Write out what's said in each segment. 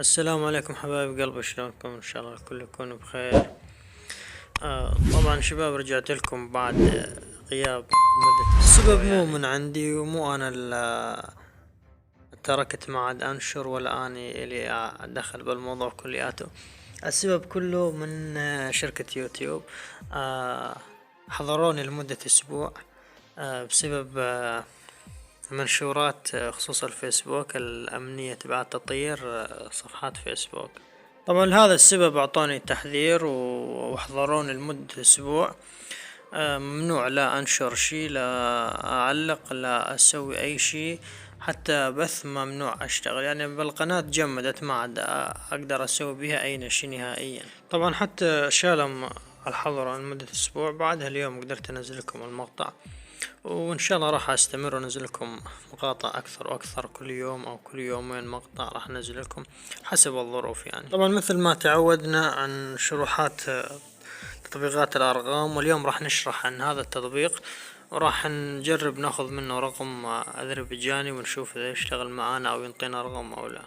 السلام عليكم حبايب قلبي، شلونكم؟ ان شاء الله الكل يكون بخير. طبعا شباب، رجعت لكم بعد غياب مدة السبب مو من عندي ومو انا اللي تركت ما عاد انشر ولا اني اللي ادخل بالموضوع كلياته. السبب كله من شركة يوتيوب. آه، حضروني لمدة اسبوع بسبب منشورات خصوص الفيسبوك الأمنية تبع تطير صفحات فيسبوك. طبعا لهذا السبب أعطوني تحذير وحضروني لمدة أسبوع. ممنوع لا أنشر شي، لا أعلق، لا أسوي أي شي، حتى بث ممنوع أشتغل. يعني بالقناة جمدت، ما عاد أقدر أسوي بها أي شي نهائيا. طبعا حتى شالهم الحظر لمدة أسبوع. بعدها اليوم قدرت أنزل لكم المقطع، وإن شاء الله راح أستمر وأنزل لكم مقاطع أكثر وأكثر، كل يوم أو كل يومين مقطع راح أنزل لكم حسب الظروف. يعني طبعا مثل ما تعودنا عن شروحات تطبيقات الأرقام، واليوم راح نشرح عن هذا التطبيق، وراح نجرب ناخذ منه رقم أذربيجاني ونشوف إذا يشتغل معانا أو ينطينا رقم أو لا.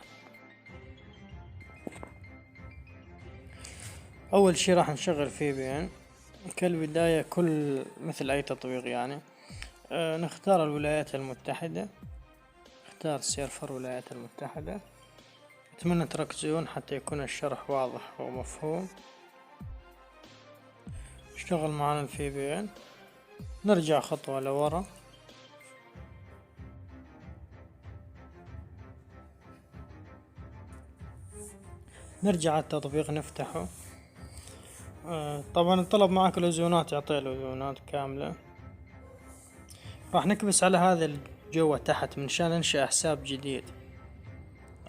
أول شي راح نشغل فيه بين كالبداية، كل مثل أي تطبيق يعني. نختار الولايات المتحدة، نختار سيرفر الولايات المتحدة. أتمنى تركزون حتى يكون الشرح واضح ومفهوم. اشتغل معنا الفي بي ان. نرجع خطوة لورا، نرجع التطبيق نفتحه. طبعا الطلب معك الأذونات، يعطي الأذونات كاملة. راح نكبس على هذا الجوة تحت من شان ننشأ حساب جديد.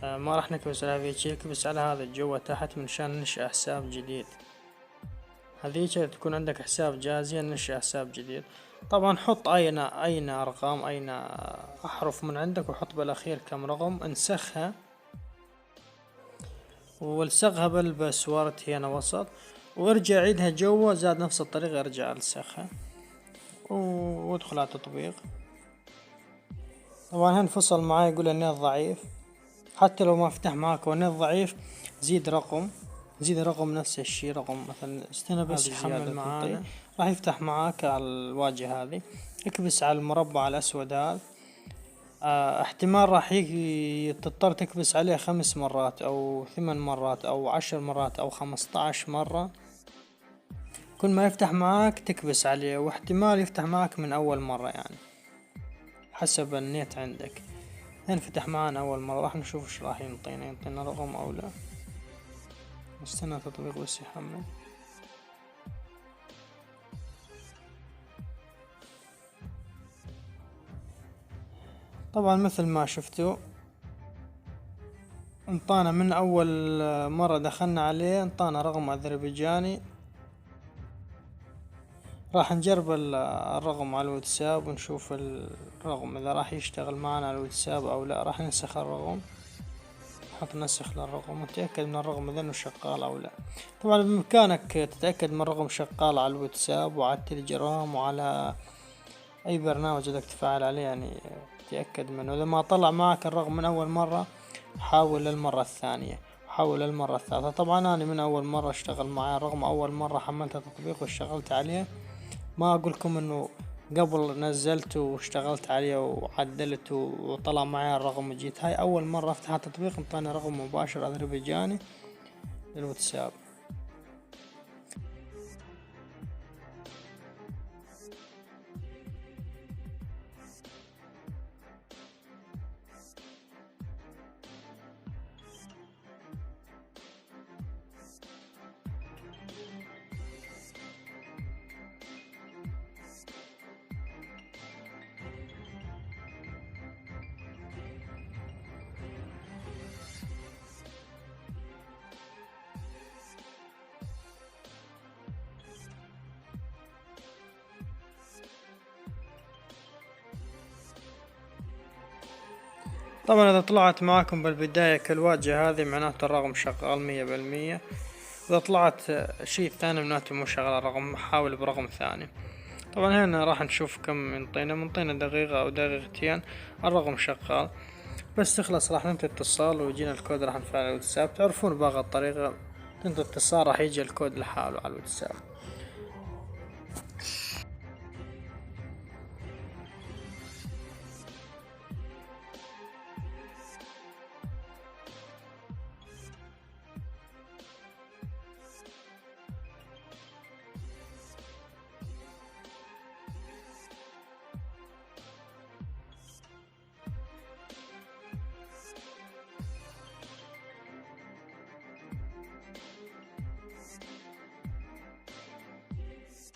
ما راح نكبس على هذا الشي، نكبس على هذا الجوة تحت من شان ننشأ حساب جديد. هذيك تكون عندك حساب جاهزين، ننشأ حساب جديد. طبعا حط أين أرقام، أين أحرف من عندك، وحط بالأخير كم رقم، انسخها والصقها بالباسورد هنا وسط، وارجع عيدها جوا زاد نفس الطريقة، ارجع السخها وادخل على التطبيق. طبعا هنا انفصل معاي، يقول النت ضعيف. حتى لو ما فتح معاك والنت ضعيف، زيد رقم، زيد رقم نفس الشي، رقم مثلا، استنى بس يحمل معانا. راح يفتح معاك على الواجهة هذه. اكبس على المربع الأسود هذا. احتمال راح تضطر تكبس عليه 5 مرات أو 8 مرات أو 10 مرات أو 15 مرة. كل ما يفتح معاك تكبس عليه، واحتمال يفتح معاك من أول مرة، يعني حسب النت عندك. فتح معانا أول مرة، راح نشوف ايش راح ينطينا رقم أو لا. استنى التطبيق بس يحمل. طبعا مثل ما شفتوا انطانا من أول مرة دخلنا عليه، انطانا رقم أذربيجاني. راح نجرب الرقم على الواتساب ونشوف الرقم إذا راح يشتغل معنا على الواتساب أو لا. راح ننسخ الرقم، نحط نسخ للرقم ونتأكد من الرقم إذا إنه شغال أو لا. طبعا بإمكانك تتأكد من الرقم شغال على الواتساب وعلى التليجرام وعلى أي برنامج بدك تفعل عليه، يعني تأكد منه. إذا ما طلع معك الرقم من أول مرة، حاول للمرة الثانية، حاول للمرة الثالثة. طبعا أنا من أول مرة اشتغل معي الرقم، أول مرة حملت التطبيق واشتغلت عليه. ما أقولكم إنه قبل نزلت واشتغلت عليه وعدلت وطلع معي الرقم وجيت. هاي أول مرة أفتح التطبيق انطاني رقم مباشر أذربيجاني للواتساب. طبعا إذا طلعت معكم بالبداية كالواجهة هذه، معناته الرقم شغال 100%. إذا طلعت شيء ثاني معناته مو شغال الرقم، حاول برقم ثاني. طبعا هنا راح نشوف كم منطينا دقيقة أو دقيقتين، الرقم شغال. بس تخلص راح ننتهي اتصال ويجينا الكود راح نفعله على الواتساب. تعرفون باقي الطريقة، تنتهي اتصال راح يجي الكود لحاله على الواتساب.